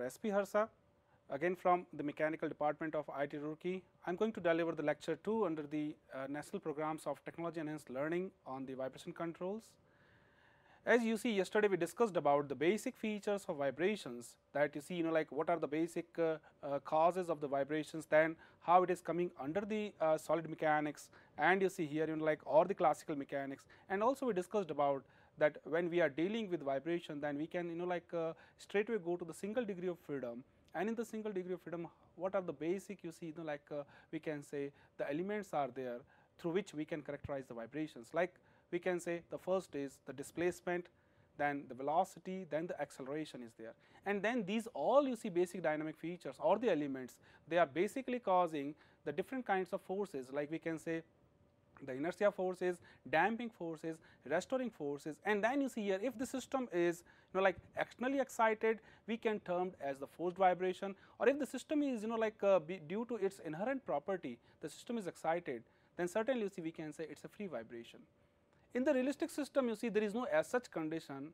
Dr. S.P. Harsa, again from the Mechanical Department of IIT Roorkee. I am going to deliver the lecture 2 under the National Programs of Technology Enhanced Learning on the vibration controls. As you see, yesterday we discussed about the basic features of vibrations, that you see like what are the basic causes of the vibrations, then how it is coming under the solid mechanics, and you see here like or the classical mechanics, and also we discussed about that when we are dealing with vibration, then we can straight away go to the single degree of freedom. And in the single degree of freedom, what are the basic you see we can say the elements are there through which we can characterize the vibrations. Like we can say the first is the displacement, then the velocity, then the acceleration is there, and then these all you see basic dynamic features or the elements, they are basically causing the different kinds of forces, like we can say the inertia forces, damping forces, restoring forces. And then you see here, if the system is like externally excited, we can term as the forced vibration, or if the system is due to its inherent property, the system is excited, then certainly you see we can say it's a free vibration. In the realistic system, you see there is no as such condition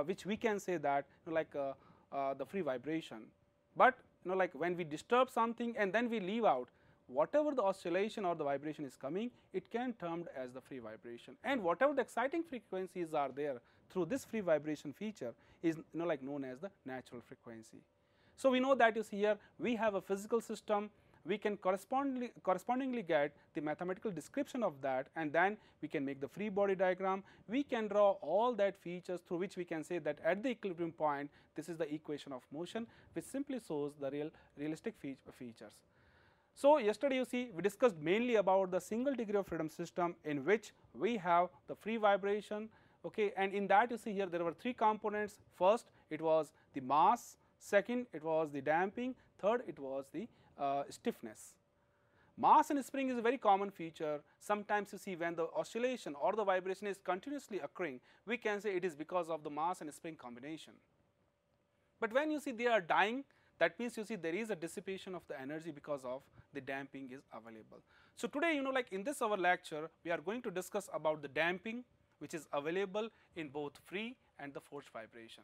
which we can say that the free vibration, but like when we disturb something and then we leave out, whatever the oscillation or the vibration is coming, it can termed as the free vibration, and whatever the exciting frequencies are there through this free vibration feature is known as the natural frequency. So we know that you see here we have a physical system, we can correspondingly get the mathematical description of that, and then we can make the free body diagram. We can draw all that features through which we can say that at the equilibrium point, this is the equation of motion, which simply shows the realistic features. So yesterday you see we discussed mainly about the single degree of freedom system, in which we have the free vibration, okay, and in that you see here there were three components. First it was the mass, second it was the damping, third it was the stiffness. Mass and spring is a very common feature. Sometimes you see when the oscillation or the vibration is continuously occurring, we can say it is because of the mass and spring combination. But when you see they are dying, that means you see there is a dissipation of the energy because of the damping is available. So today like in this our lecture, we are going to discuss about the damping, which is available in both free and the forced vibration.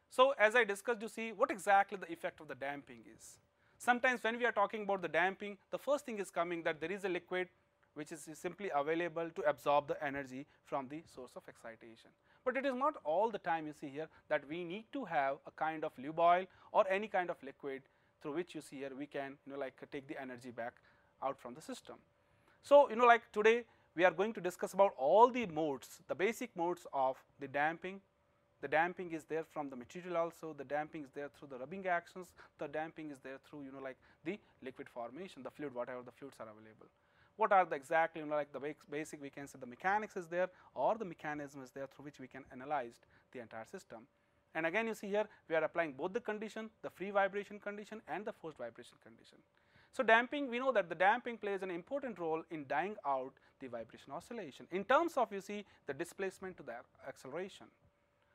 So as I discussed, you see what exactly the effect of the damping is. Sometimes when we are talking about the damping, the first thing is coming that there is a liquid which is simply available to absorb the energy from the source of excitation. But it is not all the time you see here that we need to have a kind of lube oil or any kind of liquid through which you see here we can take the energy back out from the system. So like today we are going to discuss about all the modes, the basic modes of the damping. The damping is there from the material also, the damping is there through the rubbing actions, the damping is there through like the liquid formation, the fluid, whatever the fluids are available. What are the exactly like the basic we can say the mechanics is there, or the mechanism is there through which we can analyze the entire system. And again you see here we are applying both the condition, the free vibration condition and the forced vibration condition. So damping, we know that the damping plays an important role in dying out the vibration oscillation in terms of you see the displacement to the acceleration.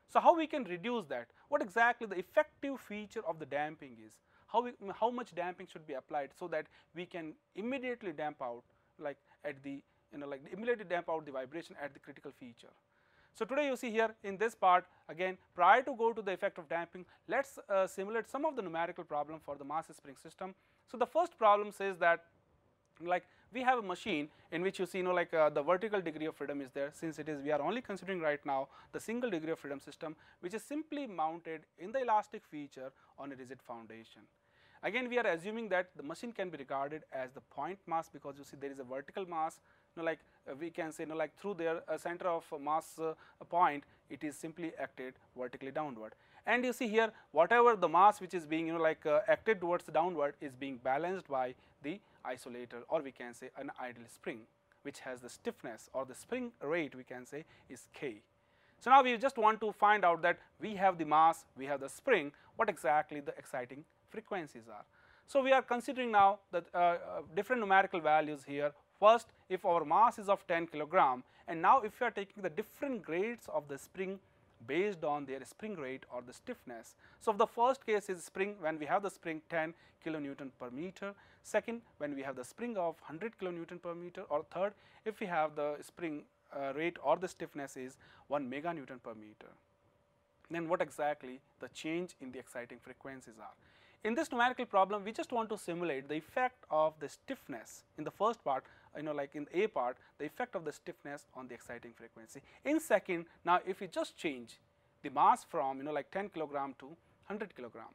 So how we can reduce that? What exactly the effective feature of the damping is? How much damping should be applied so that we can immediately damp out like at the immediately damp out the vibration at the critical feature. So today you see here in this part, again prior to go to the effect of damping, let's simulate some of the numerical problem for the mass spring system. So the first problem says that like we have a machine in which you see the vertical degree of freedom is there, since it is we are only considering right now the single degree of freedom system, which is simply mounted in the elastic feature on a rigid foundation. Again we are assuming that the machine can be regarded as the point mass, because you see there is a vertical mass, we can say through their center of mass point, it is simply acted vertically downward. And you see here whatever the mass which is being acted towards the downward is being balanced by the isolator, or we can say an ideal spring, which has the stiffness or the spring rate we can say is K. So now we just want to find out that we have the mass, we have the spring, what exactly the exciting frequencies are. So we are considering now the different numerical values here. First, if our mass is of 10 kilogram, and now if we are taking the different grades of the spring based on their spring rate or the stiffness. So the first case is spring, when we have the spring 10 kilonewton per meter. Second, when we have the spring of 100 kilonewton per meter, or third, if we have the spring rate or the stiffness is 1 meganewton per meter. then what exactly the change in the exciting frequencies are. In this numerical problem, we just want to simulate the effect of the stiffness in the first part, like in the A part, the effect of the stiffness on the exciting frequency. In second, now if we just change the mass from like 10 kilogram to 100 kilogram,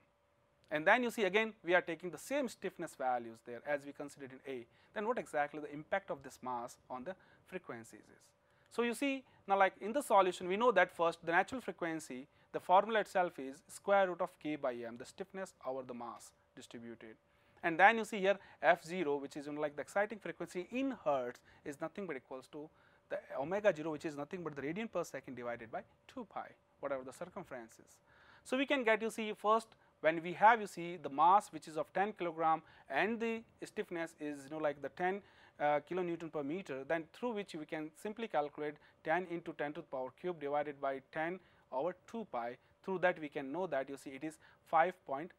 and then you see again we are taking the same stiffness values there as we considered in A, then what exactly the impact of this mass on the frequencies is. So you see now, like in the solution, we know that first the natural frequency, the formula itself is square root of k by m, the stiffness over the mass distributed. And then you see here f0, which is like the exciting frequency in hertz, is nothing but equals to the omega 0, which is nothing but the radian per second divided by 2 pi, whatever the circumference is. So we can get, you see, first when we have, you see, the mass which is of 10 kilogram and the stiffness is like the 10 kilonewton per meter, then through which we can simply calculate 10 into 10 to the power cube divided by 10 over 2 pi. Through that we can know that, you see, it is 5.03.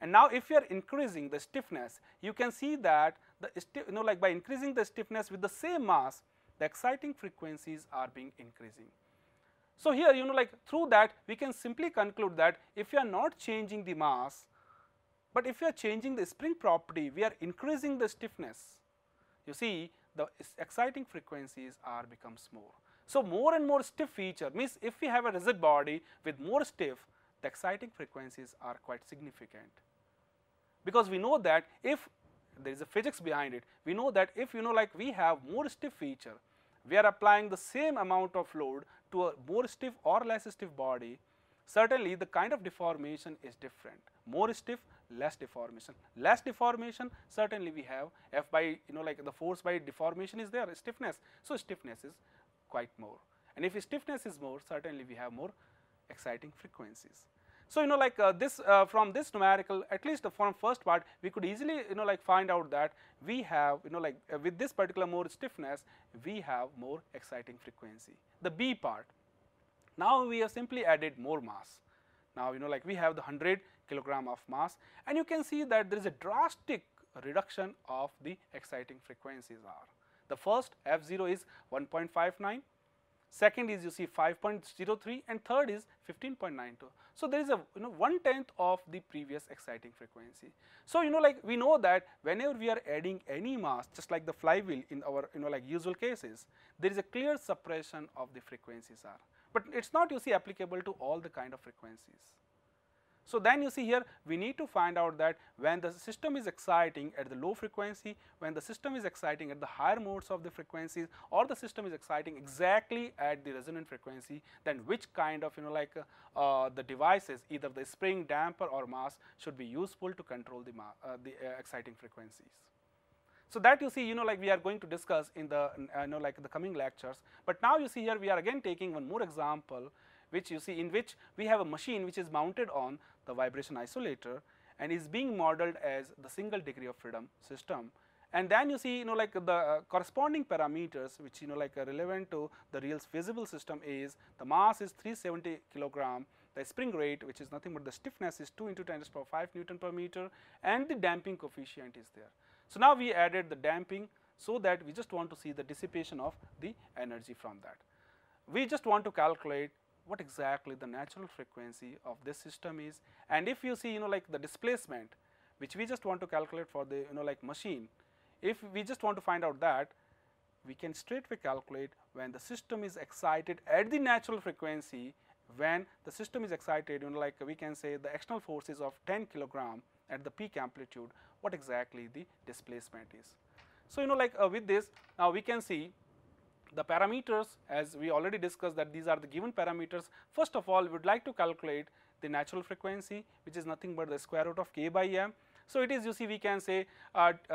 And now if you are increasing the stiffness, you can see that the like by increasing the stiffness with the same mass, the exciting frequencies are being increasing. So here, like through that we can simply conclude that if you are not changing the mass, but if you are changing the spring property, we are increasing the stiffness, you see the exciting frequencies are becomes more. So more and more stiff feature means if we have a rigid body with more stiff, the exciting frequencies are quite significant, because we know that if there is a physics behind it, we know that if like we have more stiff feature, we are applying the same amount of load to a more stiff or less stiff body, certainly the kind of deformation is different. More stiff, less deformation. Less deformation, certainly we have F by like the force by deformation is there, stiffness. So stiffness is quite more. And if stiffness is more, certainly we have more exciting frequencies. So like this from this numerical, at least from first part, we could easily like find out that we have like with this particular more stiffness, we have more exciting frequency. The B part, now we have simply added more mass. Now like we have the 100 kilogram of mass, and you can see that there is a drastic reduction of the exciting frequencies are. The first F0 is 1.59, second is, you see, 5.03, and third is 15.92. So there is a 1/10 of the previous exciting frequency. So like we know that whenever we are adding any mass, just like the flywheel in our like usual cases, there is a clear suppression of the frequencies are, but it's not, you see, applicable to all the kind of frequencies. So then you see here we need to find out that when the system is exciting at the low frequency, when the system is exciting at the higher modes of the frequencies, or the system is exciting exactly at the resonant frequency, then which kind of like the devices, either the spring, damper or mass, should be useful to control the exciting frequencies. So that, you see, like we are going to discuss in the like the coming lectures. But now you see here we are again taking one more example, which you see in which we have a machine which is mounted on the vibration isolator and is being modeled as the single degree of freedom system. And then you see like the corresponding parameters which like are relevant to the real feasible system is the mass is 370 kilogram, the spring rate, which is nothing but the stiffness, is 2 into 10 to the power 5 Newton per meter, and the damping coefficient is there. So now we added the damping, so that we just want to see the dissipation of the energy from that. We just want to calculate what exactly the natural frequency of this system is, and if you see like the displacement which we just want to calculate for the like machine, if we just want to find out that, we can straightway calculate when the system is excited at the natural frequency, when the system is excited like we can say the external forces of 10 kilogram at the peak amplitude, what exactly the displacement is. So like with this, now we can see the parameters, as we already discussed that these are the given parameters. First of all, we would like to calculate the natural frequency, which is nothing but the square root of k by m. So it is, you see, we can say like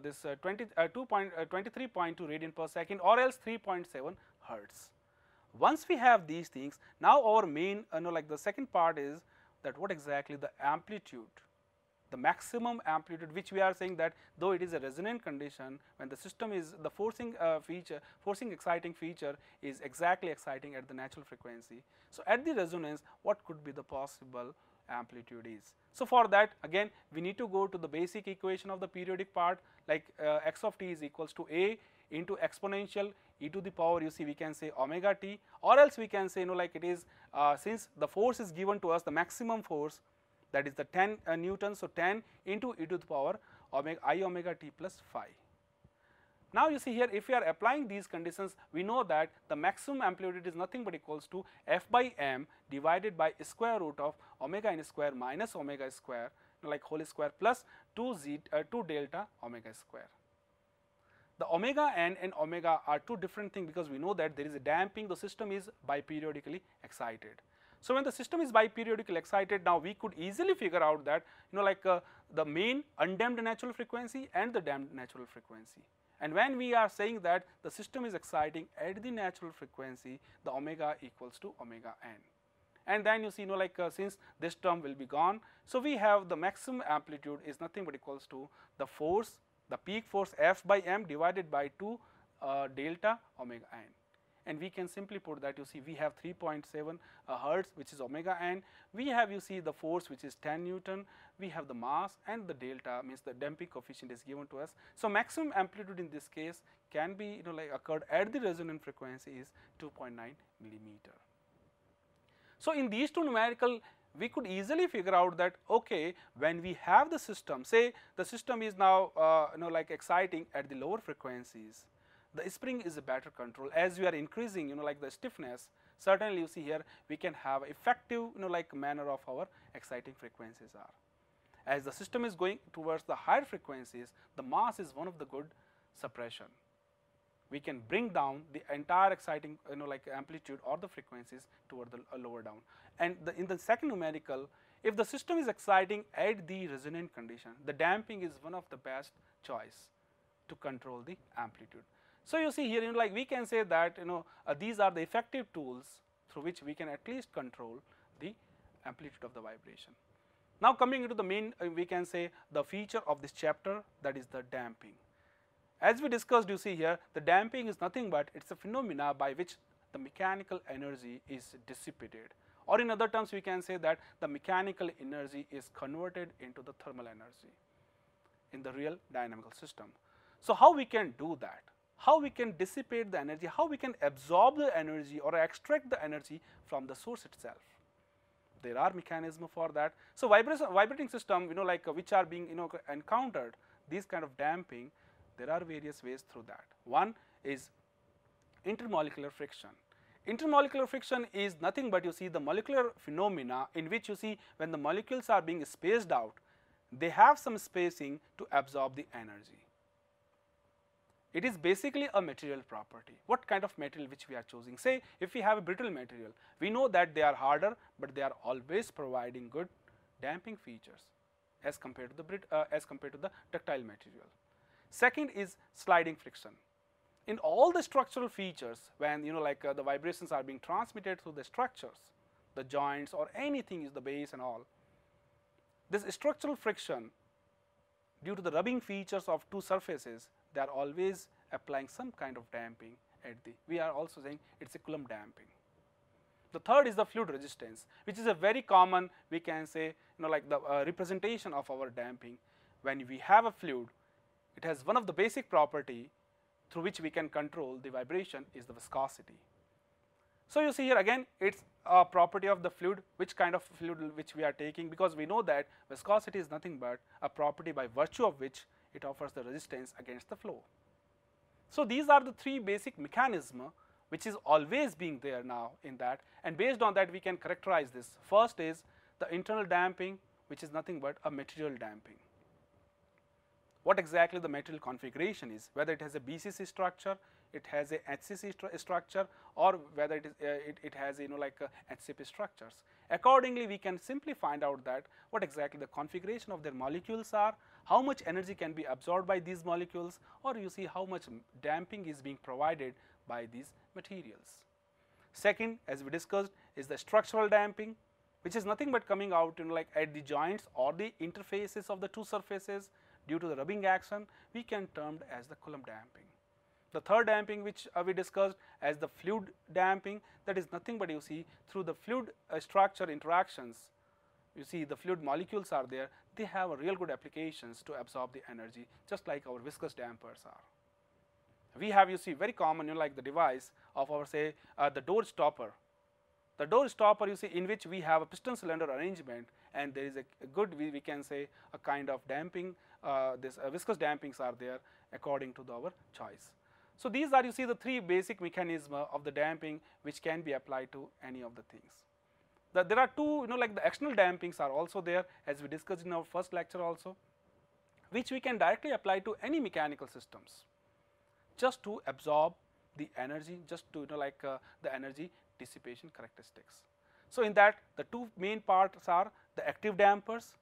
this 23.2 radian per second, or else 3.7 hertz. Once we have these things, now our main like the second part is that what exactly the amplitude, the maximum amplitude, which we are saying that though it is a resonant condition, when the system is the forcing exciting feature is exactly exciting at the natural frequency. So at the resonance, what could be the possible amplitude is. So for that, again we need to go to the basic equation of the periodic part, like x of t is equals to a into exponential e to the power, you see, we can say omega t, or else we can say, like it is, since the force is given to us, the maximum force, that is the 10 Newton, so 10 into e to the power omega I omega t plus phi. Now you see here, if we are applying these conditions, we know that the maximum amplitude is nothing but equals to f by m divided by square root of omega n square minus omega square, like whole square, plus 2 delta omega square. The omega n and omega are two different things, because we know that there is a damping, the system is biperiodically excited. So when the system is biperiodically excited, now we could easily figure out that, like the main undamped natural frequency and the damped natural frequency. And when we are saying that the system is exciting at the natural frequency, the omega equals to omega n. And then you see, since this term will be gone, so we have the maximum amplitude is nothing but equals to the force, the peak force f by m divided by 2 delta omega n. And we can simply put that, you see, we have 3.7 hertz, which is omega n. We have, you see, the force, which is 10 Newton. We have the mass, and the delta means the damping coefficient is given to us. So maximum amplitude in this case can be, occurred at the resonant frequency is 2.9 millimeter. So in these two numerical, we could easily figure out that, okay, when we have the system, say the system is now exciting at the lower frequencies, the spring is a better control. As we are increasing, the stiffness, certainly you see here we can have effective, manner of our exciting frequencies are. As the system is going towards the higher frequencies, the mass is one of the good suppression. We can bring down the entire exciting, amplitude or the frequencies toward the lower down. And in the second numerical, if the system is exciting at the resonant condition, the damping is one of the best choice to control the amplitude. So you see here, we can say that, these are the effective tools through which we can at least control the amplitude of the vibration. Now coming into the main, we can say the feature of this chapter, that is the damping. As we discussed, you see here, the damping is nothing but it's a phenomena by which the mechanical energy is dissipated, or in other terms we can say that the mechanical energy is converted into the thermal energy in the real dynamical system. So how we can do that? How we can dissipate the energy, how we can absorb the energy or extract the energy from the source itself. There are mechanisms for that. So vibrating system, which are being encountered, these kind of damping, there are various ways through that. One is intermolecular friction. Intermolecular friction is nothing but, you see, the molecular phenomena in which, you see, when the molecules are being spaced out, they have some spacing to absorb the energy. It is basically a material property. What kind of material which we are choosing? Say if we have a brittle material, we know that they are harder, but they are always providing good damping features as compared to the ductile material. Second is sliding friction. In all the structural features, when the vibrations are being transmitted through the structures, the joints or anything is the base and all, this structural friction, due to the rubbing features of two surfaces, they are always applying some kind of damping at the, we are also saying it's a Coulomb damping. The third is the fluid resistance, which is a very common, we can say, the representation of our damping. When we have a fluid, it has one of the basic property through which we can control the vibration is the viscosity. So you see here again, it's a property of the fluid, which kind of fluid which we are taking, because we know that viscosity is nothing but a property by virtue of which it offers the resistance against the flow. So these are the three basic mechanisms which is always being there now in that, and based on that we can characterize this. First is the internal damping, which is nothing but a material damping. What exactly the material configuration is, whether it has a BCC structure, it has a HCC structure, or whether it has HCP structures. Accordingly, we can simply find out that what exactly the configuration of their molecules are, how much energy can be absorbed by these molecules, or you see how much damping is being provided by these materials. Second, as we discussed, is the structural damping, which is nothing but coming out at the joints or the interfaces of the two surfaces due to the rubbing action, we can term as the Coulomb damping. The third damping which we discussed as the fluid damping, that is nothing but, you see, through the fluid structure interactions, you see the fluid molecules are there, they have a real good applications to absorb the energy, just like our viscous dampers are. We have, you see, very common, like the device of our, say, the door stopper. The door stopper, you see, in which we have a piston cylinder arrangement, and there is a good, we can say, a kind of damping, this viscous dampings are there according to our choice. So these are, you see, the three basic mechanisms of the damping which can be applied to any of the things. There are two, like the external dampings are also there, as we discussed in our first lecture also, which we can directly apply to any mechanical systems, just to absorb the energy, just to, the energy dissipation characteristics. So in that, the two main parts are the active dampers,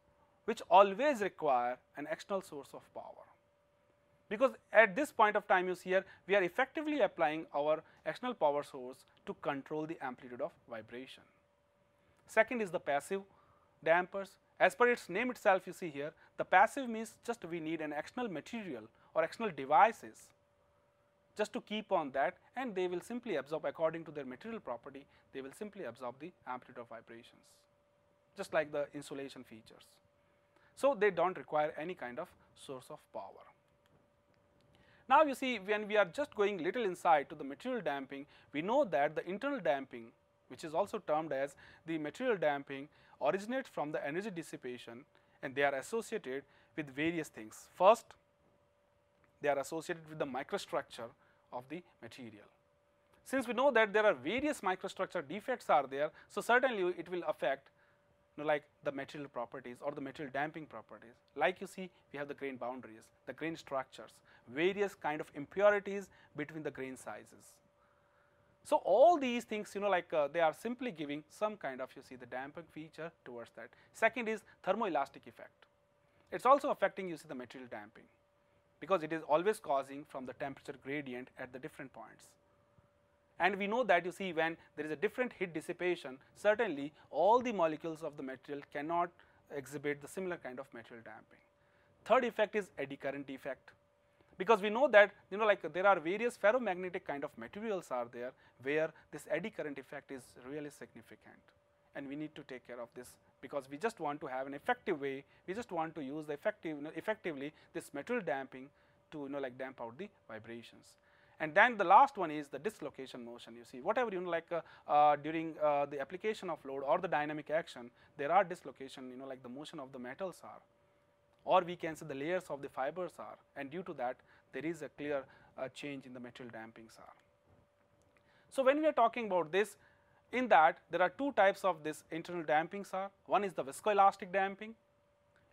which always require an external source of power, because at this point of time, you see here, we are effectively applying our external power source to control the amplitude of vibration. Second is the passive dampers. As per its name itself, you see here, the passive means just we need an external material or external devices just to keep on that, and they will simply absorb according to their material property, they will simply absorb the amplitude of vibrations, just like the insulation features. So they don't require any kind of source of power. Now you see, when we are just going little inside to the material damping, we know that the internal damping, which is also termed as the material damping, originates from the energy dissipation, and they are associated with various things. First, they are associated with the microstructure of the material. Since we know that there are various microstructure defects are there, so certainly it will affect, like the material properties or the material damping properties. Like you see, we have the grain boundaries, the grain structures, various kind of impurities between the grain sizes. So all these things, they are simply giving some kind of, you see, the damping feature towards that. Second is thermoelastic effect. It's also affecting, you see, the material damping, because it is always causing from the temperature gradient at the different points. And we know that, you see, when there is a different heat dissipation, certainly all the molecules of the material cannot exhibit the similar kind of material damping. Third effect is eddy current effect, because we know that, there are various ferromagnetic kind of materials are there where this eddy current effect is really significant, and we need to take care of this, because we just want to have an effective way, we just want to use the effectively this material damping to, damp out the vibrations. And then the last one is the dislocation motion. You see, whatever, during the application of load or the dynamic action, there are dislocation, like the motion of the metals are, or we can say the layers of the fibers are, and due to that there is a clear change in the material dampings are. So when we are talking about this, in that there are two types of this internal dampings are. One is the viscoelastic damping,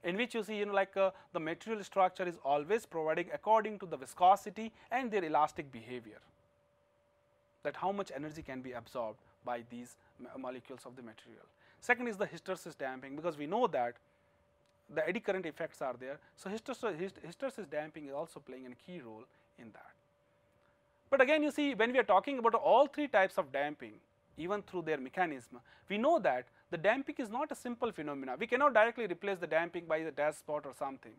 in which you see, the material structure is always providing according to the viscosity and their elastic behavior, that how much energy can be absorbed by these molecules of the material. Second is the hysteresis damping, because we know that the eddy current effects are there, so hysteresis damping is also playing a key role in that. But again, you see, when we are talking about all three types of damping, even through their mechanism, we know that the damping is not a simple phenomena. We cannot directly replace the damping by the dash spot or something.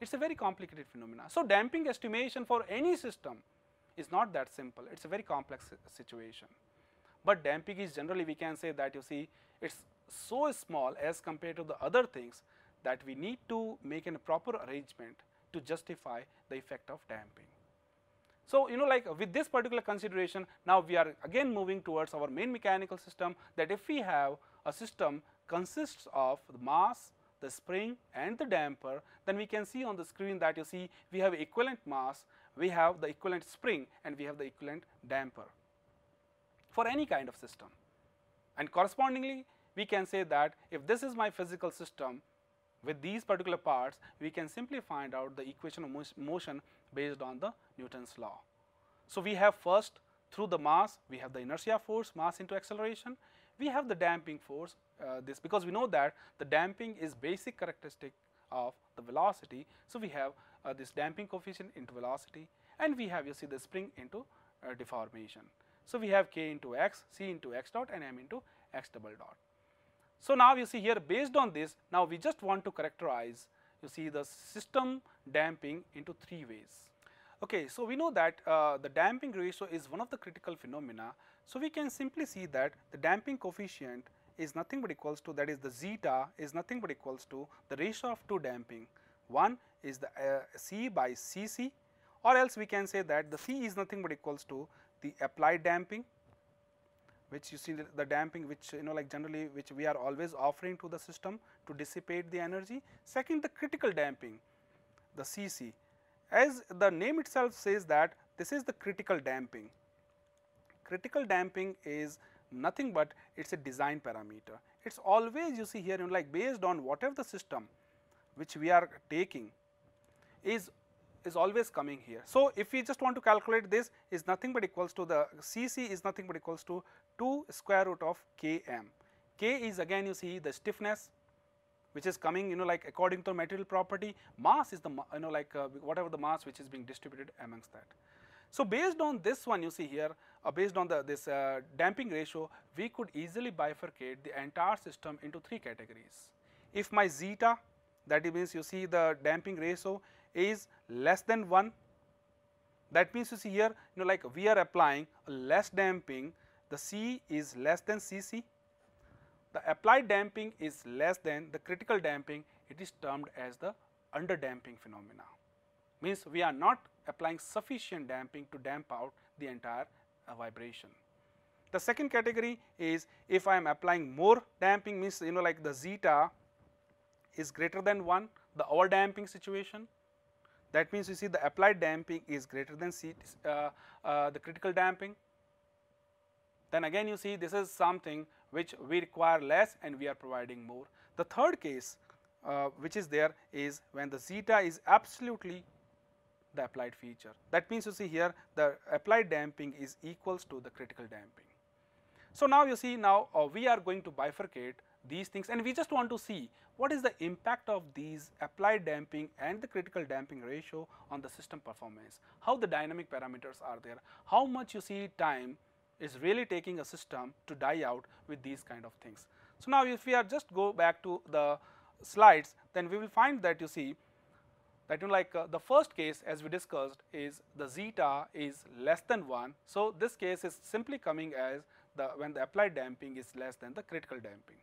It's a very complicated phenomena. So damping estimation for any system is not that simple. It's a very complex situation. But damping is generally, we can say that, you see, it's so small as compared to the other things that we need to make a proper arrangement to justify the effect of damping. So, with this particular consideration, now we are again moving towards our main mechanical system, that if we have a system consists of the mass, the spring and the damper, then we can see on the screen that, you see, we have equivalent mass, we have the equivalent spring, and we have the equivalent damper for any kind of system. And correspondingly, we can say that if this is my physical system with these particular parts, we can simply find out the equation of motion based on the Newton's law. So we have first, through the mass, we have the inertia force, mass into acceleration. We have the damping force, this, because we know that the damping is basic characteristic of the velocity. So we have this damping coefficient into velocity, and we have, you see, the spring into deformation. So we have k into x, c into x dot, and m into x double dot. So now you see here, based on this, now we just want to characterize, you see, the system damping into three ways. Okay, so we know that the damping ratio is one of the critical phenomena. So we can simply see that the damping coefficient is nothing but equals to, that is the zeta is nothing but equals to the ratio of two damping. One is the C by Cc, or else we can say that the C is nothing but equals to the applied damping, which you see the damping which like generally which we are always offering to the system to dissipate the energy. Second, the critical damping, the Cc, as the name itself says that this is the critical damping. Critical damping is nothing but it is a design parameter. It is always, you see here, like based on whatever the system which we are taking is always coming here. So, if we just want to calculate this, is nothing but equals to the Cc is nothing but equals to 2 square root of Km. K is again you see the stiffness which is coming like according to material property. Mass is the like whatever the mass which is being distributed amongst that. So, based on this one you see here, based on this damping ratio, we could easily bifurcate the entire system into three categories. If my zeta, that means you see the damping ratio is less than 1, that means you see here like we are applying less damping, the C is less than Cc, the applied damping is less than the critical damping, it is termed as the under damping phenomena, means we are not applying sufficient damping to damp out the entire vibration. The second category is if I am applying more damping, means like the zeta is greater than 1, the over damping situation, that means you see the applied damping is greater than the critical damping, then again you see this is something which we require less and we are providing more. The third case which is there is when the zeta is absolutely the applied feature, that means you see here the applied damping is equals to the critical damping. So, now you see now we are going to bifurcate these things and we just want to see what is the impact of these applied damping and the critical damping ratio on the system performance, how the dynamic parameters are there, how much you see time is really taking a system to die out with these kind of things. So, now if we are just go back to the slides, then we will find that you see that like the first case as we discussed is the zeta is less than 1. So, this case is simply coming as when the applied damping is less than the critical damping.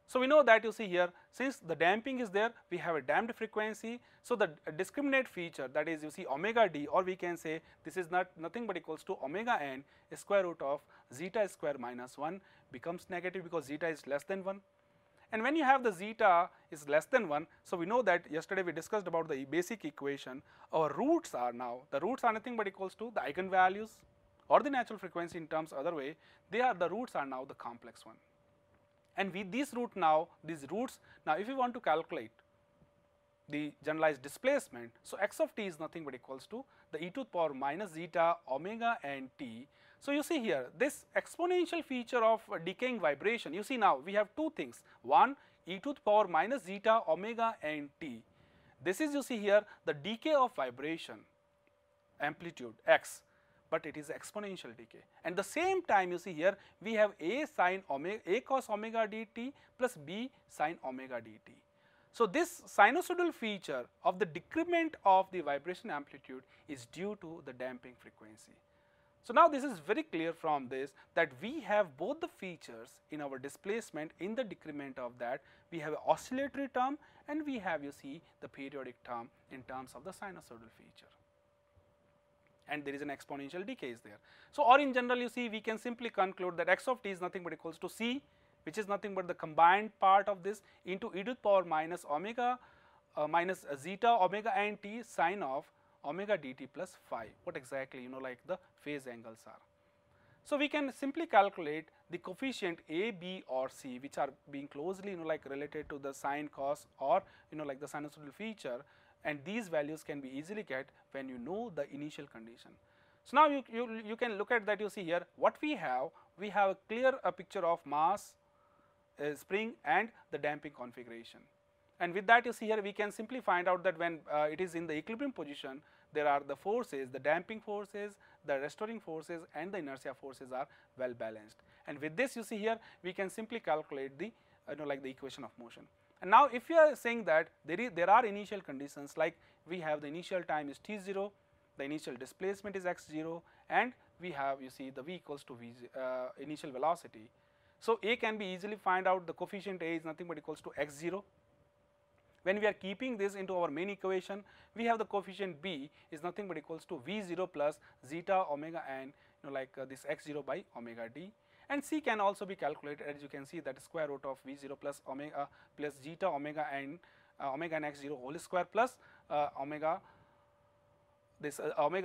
So, we know that you see here since the damping is there, we have a damped frequency. So, the discriminate feature, that is you see omega d, or we can say this is nothing but equals to omega n square root of zeta square minus 1 becomes negative because zeta is less than 1. And when you have the zeta is less than 1, so we know that yesterday we discussed about the basic equation, our roots are now, the roots are nothing but equals to the eigenvalues or the natural frequency in terms other way, the roots are now the complex one. And with these roots now if you want to calculate the generalized displacement, so x of t is nothing but equals to the e to the power minus zeta omega n t. So, you see here this exponential feature of decaying vibration, you see now we have two things, one e to the power minus zeta omega n t, this is you see here the decay of vibration amplitude x, but it is exponential decay, and the same time you see here we have a cos omega dt plus b sin omega dt. So, this sinusoidal feature of the decrement of the vibration amplitude is due to the damping frequency. So, now this is very clear from this that we have both the features in our displacement. In the decrement of that we have an oscillatory term and we have you see the periodic term in terms of the sinusoidal feature, and there is an exponential decay is there. So, or in general you see we can simply conclude that x of t is nothing but equals to c, which is nothing but the combined part of this into e to the power minus omega minus zeta omega n t sine of omega dt plus phi, what exactly like the phase angles are. So, we can simply calculate the coefficient a, b or c which are being closely like related to the sine, cos or like the sinusoidal feature, and these values can be easily get when you know the initial condition. So, now you can look at that, you see here what we have a clear picture of mass, spring and the damping configuration, and with that you see here we can simply find out that when it is in the equilibrium position, there are the forces, the damping forces, the restoring forces and the inertia forces are well balanced, and with this you see here we can simply calculate the like the equation of motion. And now if you are saying that there are initial conditions, like we have the initial time is t0, the initial displacement is x0, and we have you see the v equals to v initial velocity. So A can be easily find out, the coefficient A is nothing but equals to x0. When we are keeping this into our main equation, we have the coefficient B is nothing but equals to V0 plus zeta omega n, this x0 by omega d. And C can also be calculated, as you can see, that square root of V0 plus omega plus zeta omega n x0 whole square plus omega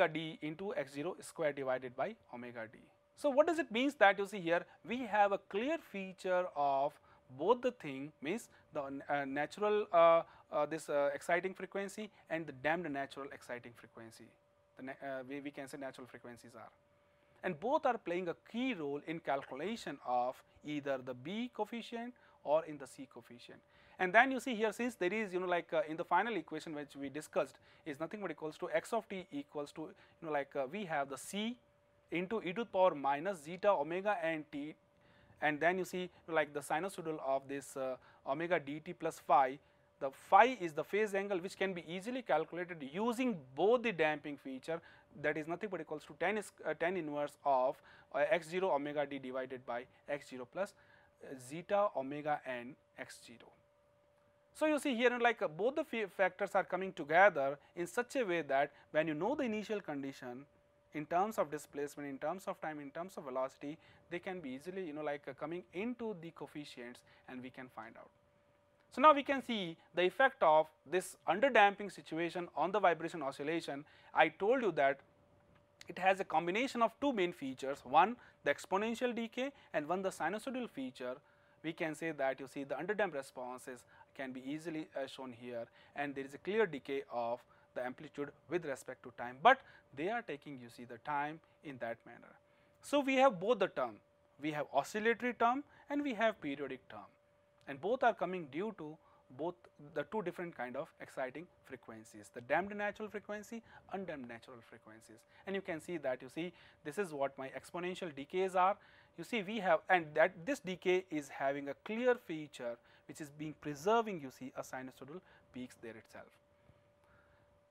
d into x0 square divided by omega d. So what does it means that you see here we have a clear feature of both the thing, means the natural exciting frequency and the damped natural exciting frequency. We can say natural frequencies are, and both are playing a key role in calculation of either the B coefficient or in the C coefficient. And then you see here, since there is in the final equation which we discussed is nothing but equals to x of t equals to we have the C into e to the power minus zeta omega n t, and then you see the sinusoidal of this omega dt plus phi. The phi is the phase angle which can be easily calculated using both the damping feature, that is nothing but equals to tan inverse of x0 omega d divided by x0 plus zeta omega n x0. So you see here both the factors are coming together in such a way that when you know the initial condition in terms of displacement, in terms of time, in terms of velocity, they can be easily coming into the coefficients and we can find out. So now we can see the effect of this underdamping situation on the vibration oscillation. I told you that it has a combination of two main features, one the exponential decay and one the sinusoidal feature. We can say that you see the underdamped responses can be easily shown here, and there is a clear decay of the amplitude with respect to time, but they are taking you see the time in that manner. So we have both the term, we have oscillatory term and we have periodic term, and both are coming due to both the two different kind of exciting frequencies, the damped natural frequency, undamped natural frequencies. And you can see that you see this is what my exponential decays are. You see we have, and that this decay is having a clear feature which is being preserving you see a sinusoidal peaks there itself.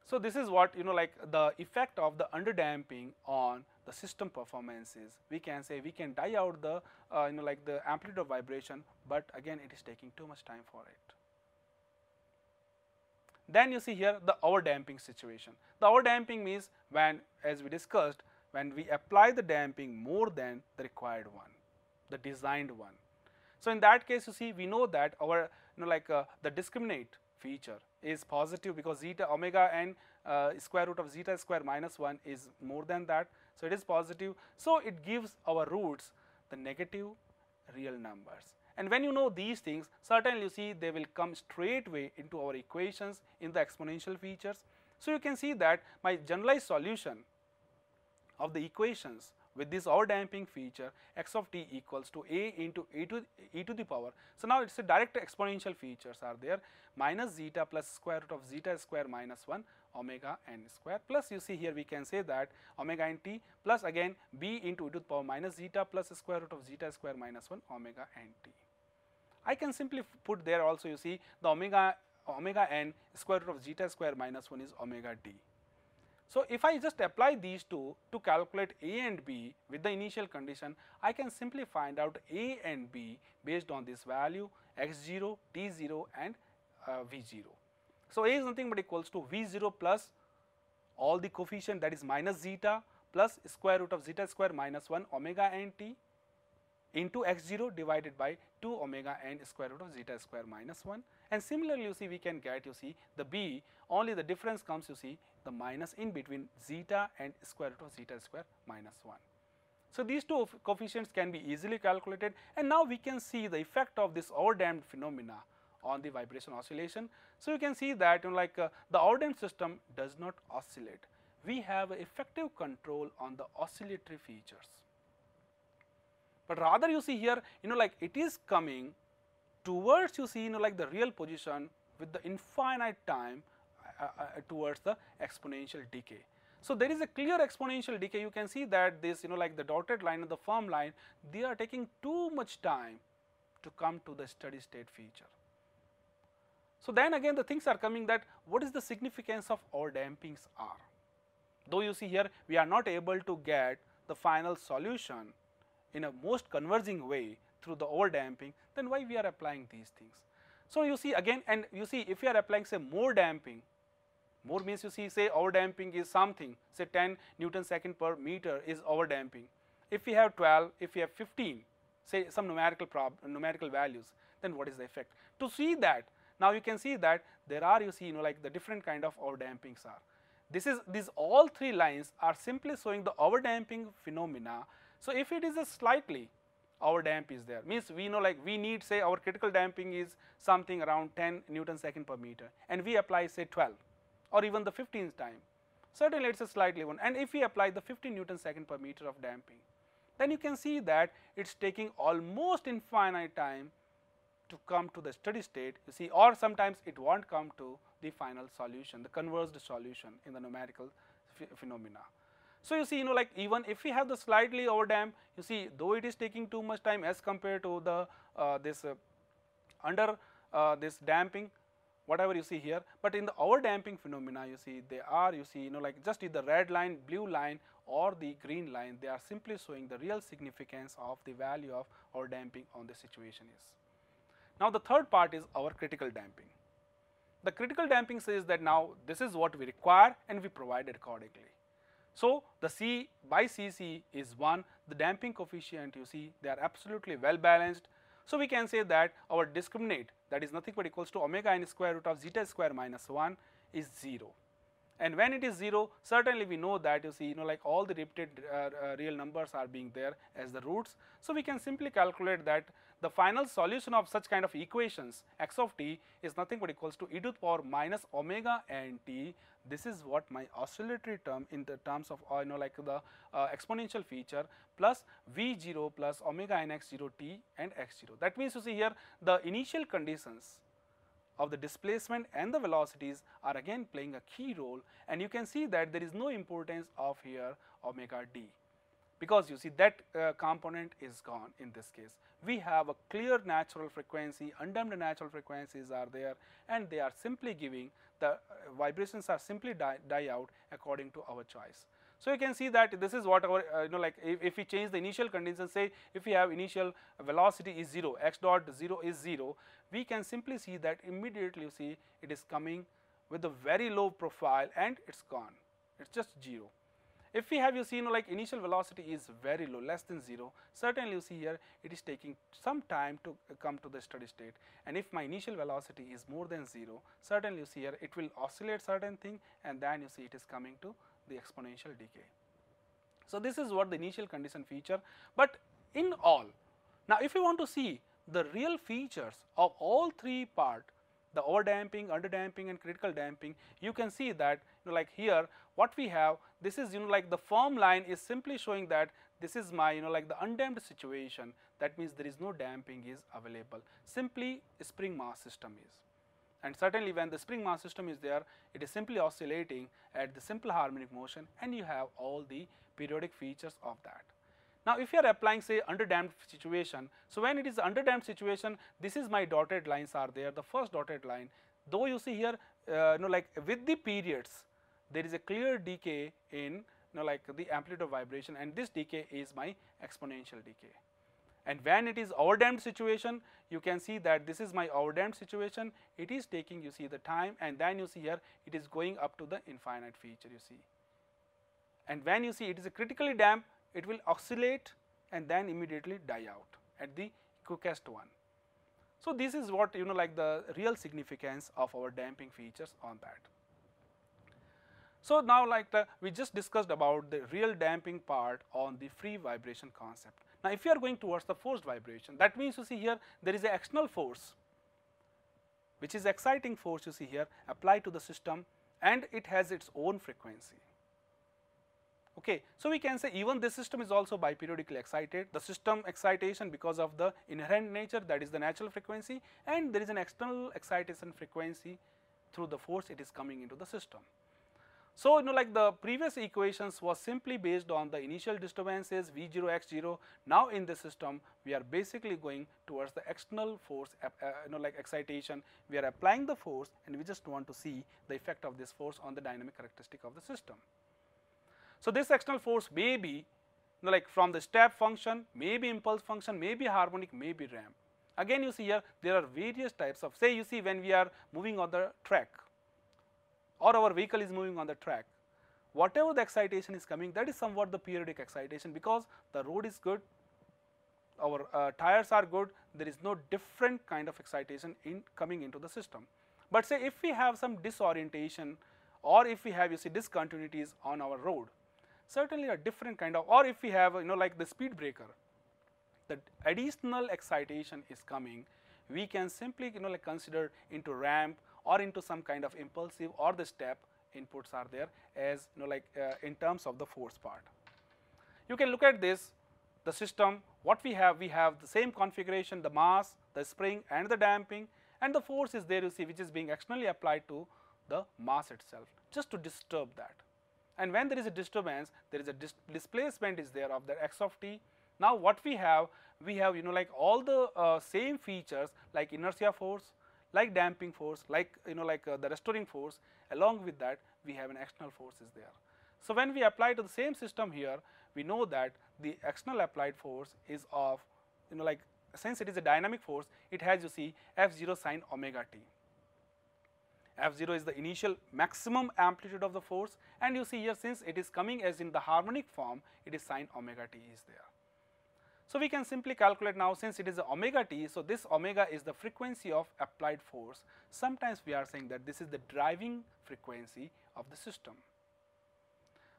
So this is what the effect of the underdamping on the system performances. We can say we can die out the the amplitude of vibration, but again it is taking too much time for it. Then you see here the overdamping situation. The overdamping means when, as we discussed, when we apply the damping more than the required one, the designed one. So in that case you see we know that our the discriminate feature is positive because zeta omega n square root of zeta square minus 1 is more than that. So it is positive. So it gives our roots the negative real numbers. And when you know these things, certainly you see they will come straightway into our equations in the exponential features. So you can see that my generalized solution of the equations with this overdamping feature x of t equals to a into e to the power. So now it's a direct exponential features are there, minus zeta plus square root of zeta square minus 1 omega n square, plus you see here we can say that omega n t plus again b into e to the power minus zeta plus square root of zeta square minus 1 omega n t. I can simply put there also you see the omega n square root of zeta square minus 1 is omega d. So if I just apply these two to calculate a and b with the initial condition, I can simply find out a and b based on this value x0, t0 and v0. So a is nothing but equals to v0 plus all the coefficient, that is minus zeta plus square root of zeta square minus 1 omega n t into x0 divided by 2 omega n square root of zeta square minus 1. And similarly you see we can get you see the b, only the difference comes you see the minus in between zeta and square root of zeta square minus 1. So these two coefficients can be easily calculated, and now we can see the effect of this overdamped phenomena on the vibration oscillation. So you can see that the overdamped system does not oscillate. We have effective control on the oscillatory features, but rather you see here it is coming towards you see the real position with the infinite time towards the exponential decay. So there is a clear exponential decay. You can see that this the dotted line and the firm line, they are taking too much time to come to the steady state feature. So then again the things are coming that what is the significance of overdampings are. Though you see here we are not able to get the final solution in a most converging way, through the over damping, then why we are applying these things? So you see again, and you see if you are applying say more damping, more means you see say over damping is something, say 10 Newton second per meter is over damping. If we have 12, if we have 15, say some numerical values, then what is the effect? To see that, now you can see that there are, you see, like the different kind of over dampings are. These all three lines are simply showing the over damping phenomena. So if it is a slightly over damp is there, means we know like we need say our critical damping is something around 10 Newton second per meter, and we apply say 12 or even the 15th time, certainly it's a slightly one, and if we apply the 15 Newton second per meter of damping, then you can see that it's taking almost infinite time to come to the steady state, you see, or sometimes it won't come to the final solution, the converged solution in the numerical phenomena. So you see, like even if we have the slightly over damp, you see, though it is taking too much time as compared to the under this damping, whatever you see here, but in the over damping phenomena, you see they are, you see, like just the red line, blue line or the green line, they are simply showing the real significance of the value of over damping on the situation is. Now the third part is our critical damping. The critical damping says that now this is what we require and we provide it accordingly. So the C by Cc is 1, the damping coefficient, you see, they are absolutely well balanced. So we can say that our discriminant, that is nothing but equals to omega n square root of zeta square minus 1 is 0. And when it is 0, certainly we know that, you see, like all the repeated real numbers are being there as the roots. So we can simply calculate that the final solution of such kind of equations x of t is nothing but equals to e to the power minus omega n t. This is what my oscillatory term in the terms of like the exponential feature plus v0 plus omega n x0 t and x0. That means you see here the initial conditions of the displacement and the velocities are again playing a key role, and you can see that there is no importance of here omega d, because you see that component is gone in this case. We have a clear natural frequency, undamped natural frequencies are there, and they are simply giving the vibrations are simply die out according to our choice. So you can see that this is what our like if we change the initial conditions, say if we have initial velocity is 0, x dot 0 is 0, we can simply see that immediately you see it is coming with a very low profile and it's gone, it's just 0. If we have, you see, like initial velocity is very low, less than 0, certainly you see here it is taking some time to come to the steady state, and if my initial velocity is more than 0, certainly you see here it will oscillate certain thing, and then you see it is coming to the exponential decay. So this is what the initial condition feature, but in all, now if you want to see the real features of all three part, the over damping, under damping and critical damping, you can see that like here what we have, this is like the firm line is simply showing that this is my like the undamped situation, that means there is no damping is available, simply spring mass system is, and certainly when the spring mass system is there, it is simply oscillating at the simple harmonic motion, and you have all the periodic features of that. Now if you are applying say underdamped situation, so when it is underdamped situation, this is my dotted lines are there, the first dotted line, though you see here like with the periods there is a clear decay in like the amplitude of vibration, and this decay is my exponential decay. And when it is overdamped situation, you can see that this is my overdamped situation, it is taking, you see, the time, and then you see here it is going up to the infinite feature, you see. And when you see it is a critically damped, it will oscillate and then immediately die out at the quickest one. So this is what like the real significance of our damping features on that. So now like we just discussed about the real damping part on the free vibration concept. Now if you are going towards the forced vibration, that means you see here there is an external force which is exciting force, you see here, applied to the system, and it has its own frequency. Okay, so we can say even this system is also biperiodically excited, the system excitation because of the inherent nature, that is the natural frequency, and there is an external excitation frequency through the force it is coming into the system. So like the previous equations was simply based on the initial disturbances V0 x0. Now in this system we are basically going towards the external force like excitation, we are applying the force and we just want to see the effect of this force on the dynamic characteristic of the system. So this external force may be like from the step function, maybe impulse function, maybe harmonic, maybe ramp. Again you see here there are various types of, say you see when we are moving on the track or our vehicle is moving on the track, whatever the excitation is coming, that is somewhat the periodic excitation, because the road is good, our tires are good, there is no different kind of excitation in coming into the system. But say if we have some disorientation or if we have, you see, discontinuities on our road, certainly a different kind of, or if we have, like the speed breaker, the additional excitation is coming, we can simply, like consider into ramp or into some kind of impulsive or the step inputs are there, as like in terms of the force part. You can look at this, the system, what we have the same configuration, the mass, the spring and the damping, and the force is there, you see, which is being externally applied to the mass itself, just to disturb that. And when there is a disturbance, there is a displacement is there of the x of t. Now what we have, like all the same features like inertia force, like damping force, like the restoring force. Along with that, we have an external force is there. So when we apply to the same system here, we know that the external applied force is of, like, since it is a dynamic force, it has, you see, F0 sine omega t. F0 is the initial maximum amplitude of the force, and you see here, since it is coming as in the harmonic form, it is sine omega t is there. So we can simply calculate now, since it is a omega t, so this omega is the frequency of applied force. Sometimes we are saying that this is the driving frequency of the system.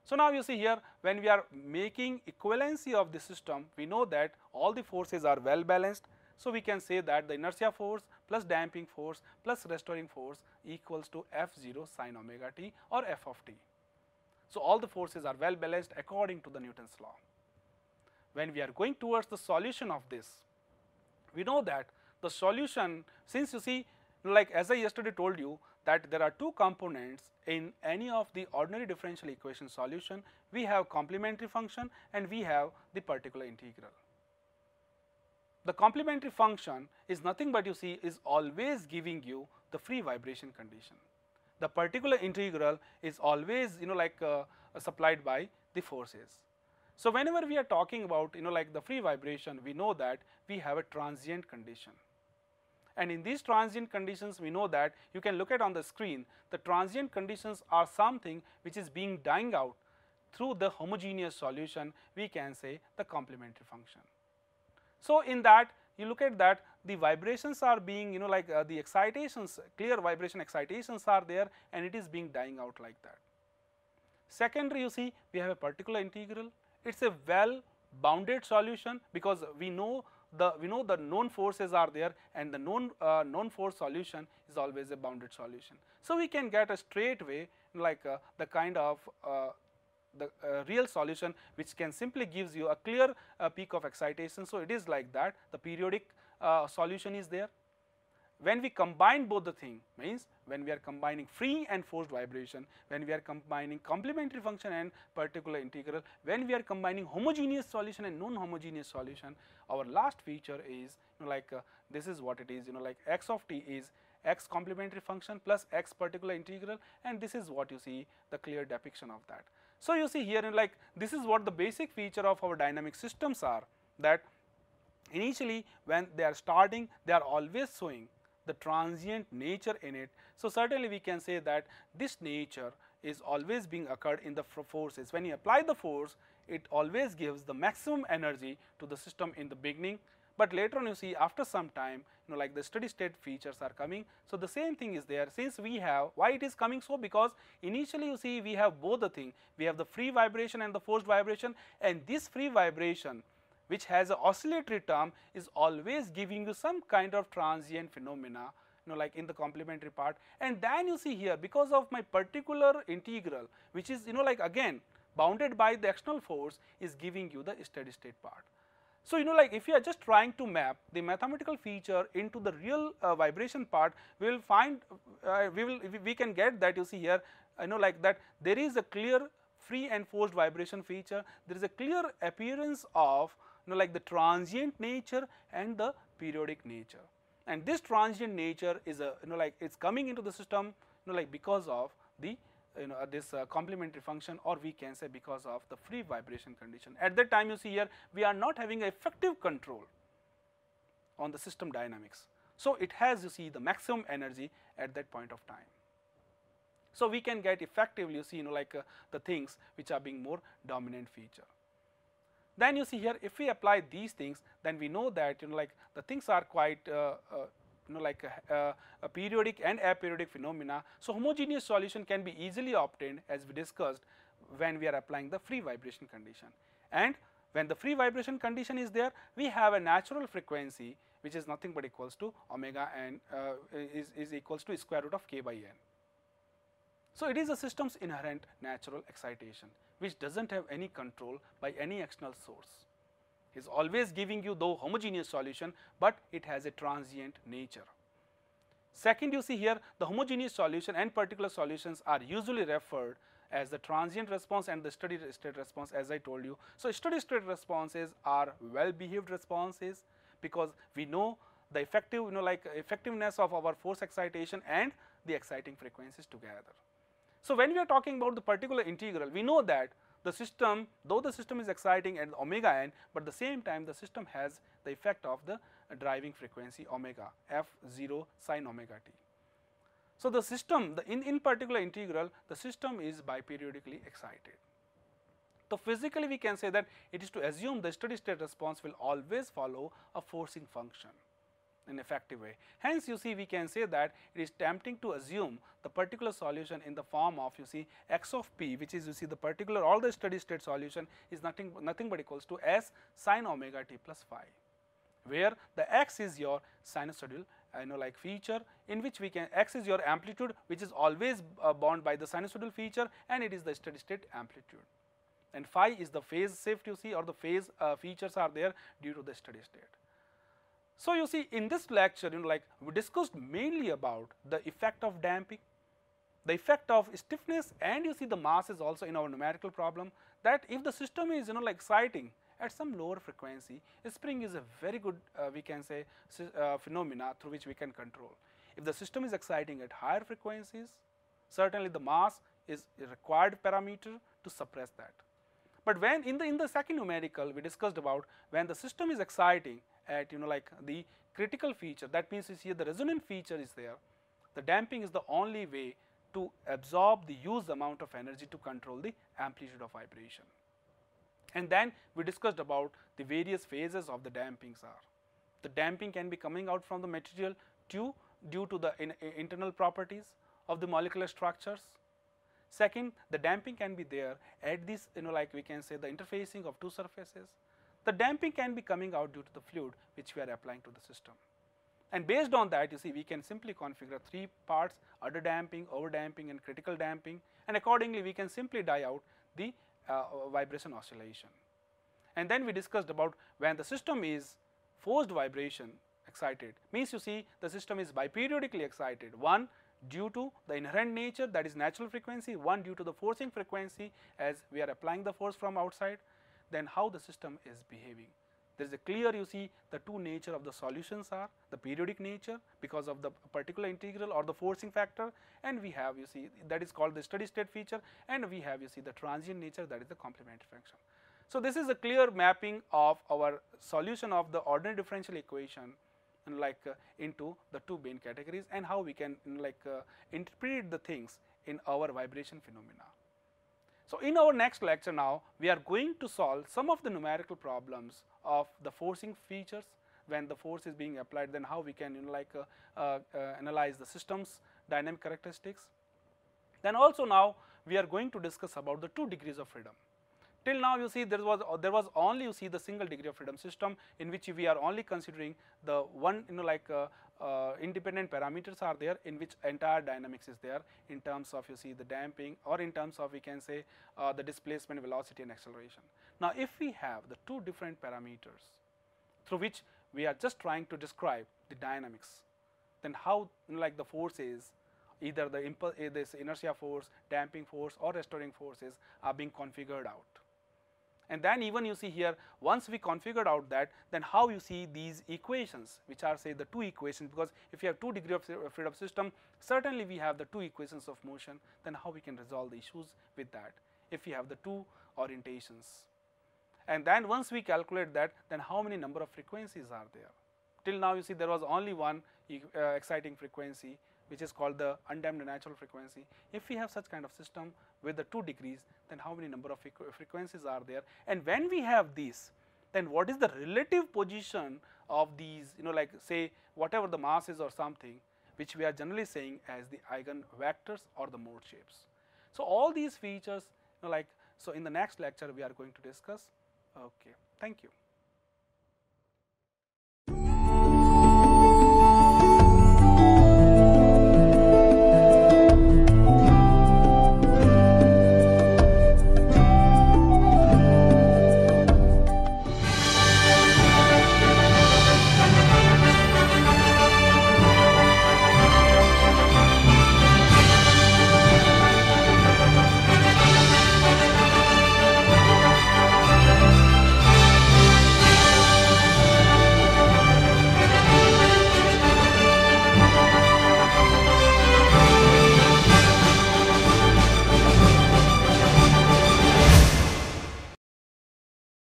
So now you see here, when we are making equivalency of the system, we know that all the forces are well balanced. So we can say that the inertia force plus damping force plus restoring force equals to F0 sine omega t or F of t. So all the forces are well balanced according to the Newton's law. When we are going towards the solution of this, we know that the solution, since you see, like as I yesterday told you, that there are two components in any of the ordinary differential equation solution. We have complementary function and we have the particular integral. The complementary function is nothing but, you see, is always giving you the free vibration condition. The particular integral is always, supplied by the forces. So whenever we are talking about, like the free vibration, we know that we have a transient condition. And in these transient conditions, we know that you can look at on the screen, the transient conditions are something which is being dying out through the homogeneous solution, we can say the complementary function. So in that, you look at that the vibrations are being, the excitations, clear vibration excitations are there, and it is being dying out like that. Secondary, you see, we have a particular integral. It's a well bounded solution, because we know the known forces are there, and the known force solution is always a bounded solution. So we can get a straight way, like the kind of the real solution, which can simply gives you a clear peak of excitation. So it is like that, the periodic solution is there. When we combine both the thing, means when we are combining free and forced vibration, when we are combining complementary function and particular integral, when we are combining homogeneous solution and non-homogeneous solution, our last feature is, this is what it is, like x of t is x complementary function plus x particular integral, and this is what you see the clear depiction of that. So you see here, like this is what the basic feature of our dynamic systems are, that initially when they are starting, they are always showing the transient nature in it. So certainly we can say that this nature is always being occurred in the forces. When you apply the force, it always gives the maximum energy to the system in the beginning, but later on, you see, after some time, like the steady state features are coming. So the same thing is there, since we have, why it is coming so, because initially you see we have both the thing, we have the free vibration and the forced vibration, and this free vibration, which has an oscillatory term, is always giving you some kind of transient phenomena, like in the complementary part. And then you see here, because of my particular integral, which is, like again bounded by the external force, is giving you the steady state part. So like if you are just trying to map the mathematical feature into the real vibration part, we will find, we can get that, you see here, like that there is a clear free and forced vibration feature, there is a clear appearance of, like the transient nature and the periodic nature. And this transient nature is a, like it's coming into the system, like because of the this complementary function, or we can say because of the free vibration condition. At that time, you see here we are not having effective control on the system dynamics. So it has, you see, the maximum energy at that point of time. So we can get effectively, you see, the things which are being more dominant feature. Then you see here, if we apply these things, then we know that the things are quite a periodic and aperiodic phenomena. So homogeneous solution can be easily obtained, as we discussed, when we are applying the free vibration condition. And when the free vibration condition is there, we have a natural frequency which is nothing but equals to omega and is equals to square root of k by n. So it is a system's inherent natural excitation, which does not have any control by any external source. It is always giving you the homogeneous solution, but it has a transient nature. Second, you see here the homogeneous solution and particular solutions are usually referred as the transient response and the steady state response, as I told you. So steady state responses are well behaved responses, because we know the effective effectiveness of our force excitation and the exciting frequencies together. So when we are talking about the particular integral, we know that the system, though the system is exciting at omega n, but at the same time the system has the effect of the driving frequency omega f0 sin omega t. So the system, in particular integral, the system is biperiodically excited. So physically we can say that it is to assume the steady state response will always follow a forcing function in an effective way. Hence you see we can say that it is tempting to assume the particular solution in the form of, you see, x of p, which is, you see, the particular, all the steady state solution is nothing but equals to s sin omega t plus phi, where the x is your sinusoidal feature, in which we can, x is your amplitude, which is always bound by the sinusoidal feature, and it is the steady state amplitude, and phi is the phase shift, you see, or the phase features are there due to the steady state. So you see, in this lecture, we discussed mainly about the effect of damping, the effect of stiffness, and you see the mass is also in our numerical problem, that if the system is exciting at some lower frequency, a spring is a very good we can say phenomena through which we can control. If the system is exciting at higher frequencies, certainly the mass is a required parameter to suppress that. But when in the second numerical we discussed about when the system is exciting at the critical feature, that means you see the resonant feature is there, the damping is the only way to absorb the used amount of energy to control the amplitude of vibration. And then we discussed about the various phases of the dampings are. The damping can be coming out from the material due to the internal properties of the molecular structures. Second, the damping can be there at this we can say the interfacing of two surfaces. The damping can be coming out due to the fluid which we are applying to the system. And based on that, you see, we can simply configure three parts: under damping, over damping, and critical damping, and accordingly we can simply die out the vibration oscillation. And then we discussed about when the system is forced vibration excited, means you see the system is biperiodically excited, one due to the inherent nature, that is natural frequency, one due to the forcing frequency as we are applying the force from outside. Then how the system is behaving, there is a clear, you see, the two nature of the solutions are the periodic nature because of the particular integral or the forcing factor, and we have, you see, that is called the steady state feature, and we have, you see, the transient nature, that is the complementary function. So this is a clear mapping of our solution of the ordinary differential equation into the two main categories, and how we can interpret the things in our vibration phenomena. So in our next lecture now, we are going to solve some of the numerical problems of the forcing features when the force is being applied, then how we can analyze the system's dynamic characteristics. Then also now we are going to discuss about the 2 degrees of freedom. Till now, you see, there was only, you see, the single degree of freedom system in which we are only considering the one independent parameters are there, in which entire dynamics is there in terms of, you see, the damping, or in terms of, we can say, the displacement, velocity, and acceleration. Now if we have the 2 different parameters through which we are just trying to describe the dynamics, then how the forces, either this inertia force, damping force, or restoring forces are being configured out. And then even you see here, once we configured out that, then how you see these equations, which are say the two equations, because if you have 2 degree of freedom system, certainly we have the 2 equations of motion, then how we can resolve the issues with that if we have the 2 orientations. And then once we calculate that, then how many number of frequencies are there? Till now you see there was only one exciting frequency, which is called the undamped natural frequency. If we have such kind of system with the 2 degrees, then how many number of frequencies are there? And when we have this, then what is the relative position of these, like say whatever the mass is or something, which we are generally saying as the eigenvectors or the mode shapes. So all these features, so in the next lecture we are going to discuss. Okay, thank you.